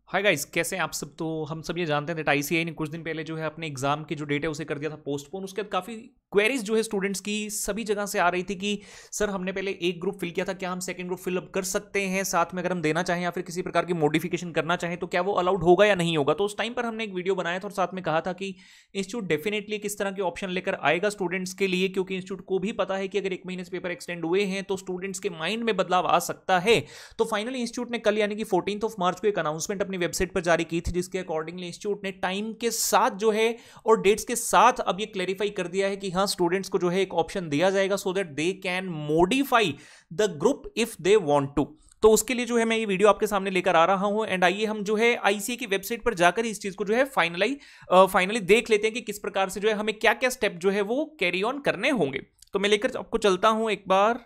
Hi guys, कैसे हैं आप सब। तो हम सब ये जानते हैं दैट आईसीएआई ने कुछ दिन पहले जो है अपने एग्जाम की जो डेट है उसे कर दिया था पोस्टपोन। उसके बाद काफ़ी क्वेरीज जो है स्टूडेंट्स की सभी जगह से आ रही थी कि सर हमने पहले एक ग्रुप फिल किया था, क्या हम सेकंड ग्रुप फिल अप कर सकते हैं, साथ में अगर हम देना चाहें या फिर किसी प्रकार की मॉडिफिकेशन करना चाहें तो क्या वो अलाउड होगा या नहीं होगा। तो उस टाइम पर हमने एक वीडियो बनाया था और साथ में कहा था कि इंस्टीट्यूट डेफिनेटली किस तरह के ऑप्शन लेकर आएगा स्टूडेंट्स के लिए, क्योंकि इंस्टीट्यूट को भी पता है कि अगर एक महीने से पेपर एक्सटेंड हुए हैं तो स्टूडेंट्स के माइंड में बदलाव आ सकता है। तो फाइनली इंस्टीट्यूट ने कल यानी कि 14 मार्च को एक अनाउंसमेंट अपनी वेबसाइट पर जारी की थी, जिसके अकॉर्डिंगली इंस्टीट्यूट ने टाइम के साथ जो है और डेट्स के साथ अब ये क्लैरिफाई कर दिया है कि हाँ स्टूडेंट्स को जो है एक ऑप्शन दिया जाएगा so that they can modify the group if they want to. तो उसके लिए जो है मैं ये वीडियो आपके सामने लेकर आ रहा हूं एंड आइए हम जो है आईसीएआई की वेबसाइट पर जाकर इस चीज को जो है फाइनली देख लेते हैं कि किस प्रकार से जो है हमें क्या क्या स्टेप जो है वो कैरी ऑन करने होंगे। तो मैं लेकर आपको चलता हूं एक बार।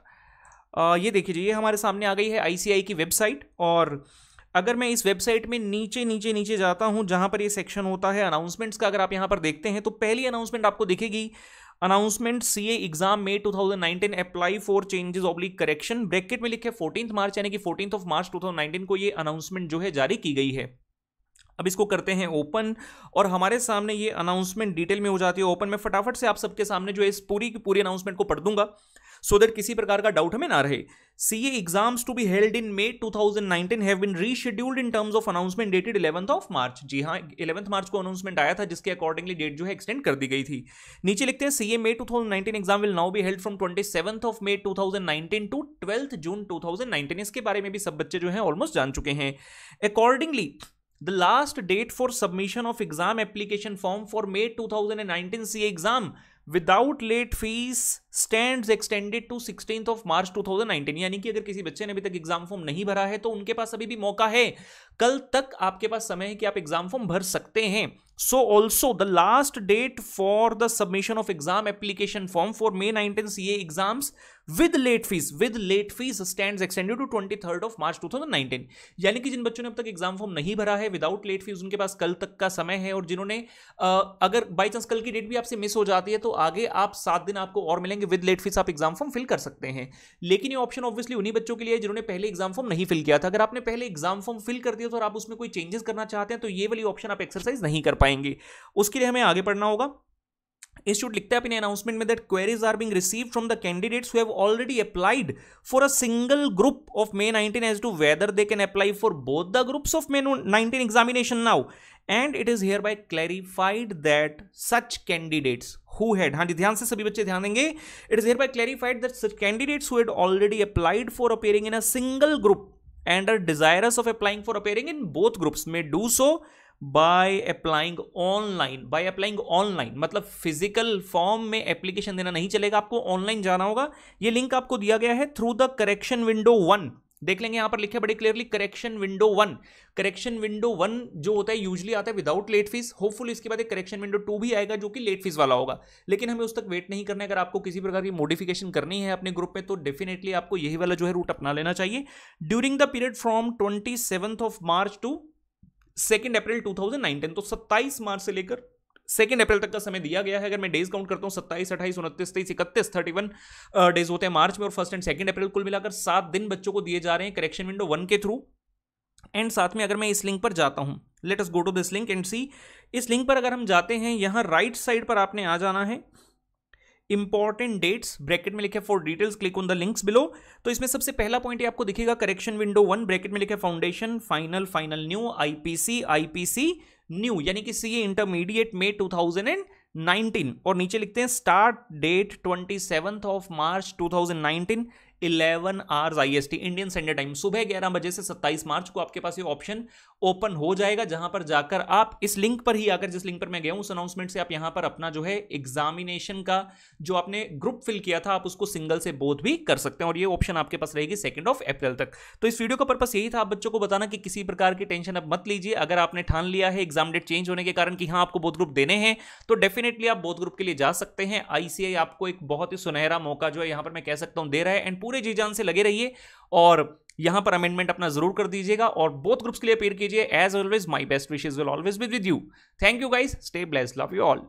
ये देखिए जी, ये हमारे सामने आ गई है आईसीएआई की वेबसाइट। और अगर मैं इस वेबसाइट में नीचे नीचे नीचे जाता हूं जहां पर ये सेक्शन होता है अनाउंसमेंट्स का, अगर आप यहां पर देखते हैं तो पहली अनाउंसमेंट आपको दिखेगी, अनाउंसमेंट सीए एग्जाम में 2019 apply for changes oblique correction, bracket में लिखे 14 मार्च यानी कि 14 मार्च 2019 को ये अनाउंसमेंट जो है जारी की गई है। अब इसको करते हैं ओपन और हमारे सामने ये अनाउंसमेंट डिटेल में हो जाती है ओपन। मैं फटाफट से आप सबके सामने जो है इस पूरी की पूरी अनाउंसमेंट को पढ़ दूंगा सो दैट किसी प्रकार का डाउट हमें ना रहे। CA exams to be held in May 2019 have been rescheduled in terms of announcement dated 11 March. जी हाँ, 11 मार्च को अनाउंसमेंट आया था जिसके अकॉर्डिंगली डेट जो है एक्सटेंड कर दी गई थी। नीचे लिखते हैं CA May 2019 exam will now be held from 27 May 2019 to 12 June 2019। इसके बारे में भी सब बच्चे जो है ऑलमोस्ट जान चुके हैं। Accordingly the last date for submission of exam application form for May 2019 CA exam without late fees stands extended to 16 March 2019। यानी कि अगर किसी बच्चे ने अभी तक एग्जाम फॉर्म नहीं भरा है तो उनके पास अभी भी मौका है, कल तक आपके पास समय है कि आप एग्जाम फॉर्म भर सकते हैं। So also the last date for the submission of exam application form for May 19 CA exams with late fees stands extended to 23 March 2019। यानी कि जिन बच्चों ने अब तक एग्जाम फॉर्म नहीं भरा है विदाउट लेट फीस उनके पास कल तक का समय है, और जिन्होंने अगर बाई चांस कल की डेट भी आपसे मिस हो जाती है तो आगे आप 7 दिन आपको और मिलेंगे, विद लेट फीस आप एग्जाम फॉर्म फिल कर सकते हैं। लेकिन ये ऑप्शन ऑब्वियसली उन्हीं बच्चों के लिए जिन्होंने पहले एग्जाम फॉर्म नहीं फिल किया था। अगर आपने पहले एग्जाम फॉर्म फिल कर दिया तो आप उसमें कोई चेंजेस करना चाहते हैं तो ये वाली ऑप्शन आप एक्सरसाइज नहीं कर पाएंगे, उसके लिए हमें आगे पढ़ना होगा। इंस्टीट्यूट लिखता है अपने अनाउंसमेंट में that queries are being received from the candidates who have already applied for a single group of May 19 as to whether they can apply for both the groups of May 19 examination now and it is hereby clarified that such candidates who had, हाँ जी ध्यान से सभी बच्चे ध्यान देंगे, it is hereby clarified that such candidates who had already applied for appearing in a single group and are desirous of applying for appearing in both groups may do so by applying online। मतलब physical form में application देना नहीं चलेगा, आपको online जाना होगा। ये link आपको दिया गया है थ्रू द करेक्शन विंडो 1। देख लेंगे यहां पर लिखा है बड़े clearly correction window 1। Correction window 1 जो होता है यूजुअली आता है विदाउट लेट फीस। होपफुली इसके बाद एक करेक्शन विंडो 2 भी आएगा जो कि लेट फीस वाला होगा, लेकिन हमें उस तक वेट नहीं करना है। अगर आपको किसी प्रकार की मॉडिफिकेशन करनी है अपने ग्रुप में तो डेफिनेटली आपको यही वाला जो है रूट अपना लेना चाहिए। During the period from 27 March two 2 अप्रैल 2019, तो 27 मार्च से लेकर 2 अप्रैल तक का समय दिया गया है। अगर मैं डेज काउंट करता हूं 27, 28, 29, 30, 31, 31 डेज होते हैं मार्च में, और 1 एंड 2 अप्रैल कुल मिलाकर 7 दिन बच्चों को दिए जा रहे हैं करेक्शन विंडो 1 के थ्रू। एंड साथ में अगर मैं इस लिंक पर जाता हूं, let us go to this link and see. इस लिंक पर अगर हम जाते हैं, यहां राइट साइड पर आपने आ जाना है, इंपॉर्टेंट डेट्स ब्रैकेट में लिखे for details click on the links below. तो इसमें सबसे पहला पॉइंट आपको दिखेगा करेक्शन विंडो 1, ब्रैकेट में लिखे foundation final new IPC new यानी कि सीए इंटरमीडिएट May 2019, और नीचे लिखते हैं स्टार्ट डेट 27 मार्च 2019 11 hours IST Indian standard time, सुबह 11 बजे से 27 मार्च को आपके पास ये ऑप्शन ओपन हो जाएगा, जहां पर जाकर आप इस लिंक पर ही आकर, जिस लिंक पर मैं गया हूं उस अनाउंसमेंट से, आप यहां पर अपना जो है एग्जामिनेशन का जो आपने ग्रुप फिल किया था आप उसको सिंगल से बोथ भी कर सकते हैं, और ये ऑप्शन आपके पास रहेगी 2 अप्रैल तक। तो इस वीडियो का पर्पस यही था आप बच्चों को बताना कि किसी प्रकार की टेंशन अब मत लीजिए। अगर आपने ठान लिया है एग्जाम डेट चेंज होने के कारण कि हाँ आपको बोथ ग्रुप देने हैं तो डेफिनेटली आप बोथ ग्रुप के लिए जा सकते हैं। आईसीएआई आपको एक बहुत ही सुनहरा मौका जो है यहां पर मैं कह सकता हूं दे रहा है, एंड पूरे जी जान से लगे रहिए और यहां पर अमेंडमेंट अपना जरूर कर दीजिएगा और बोथ ग्रुप्स के लिए अपेयर कीजिए। As always my best wishes will always be with you. Thank you guys, stay blessed, love you all.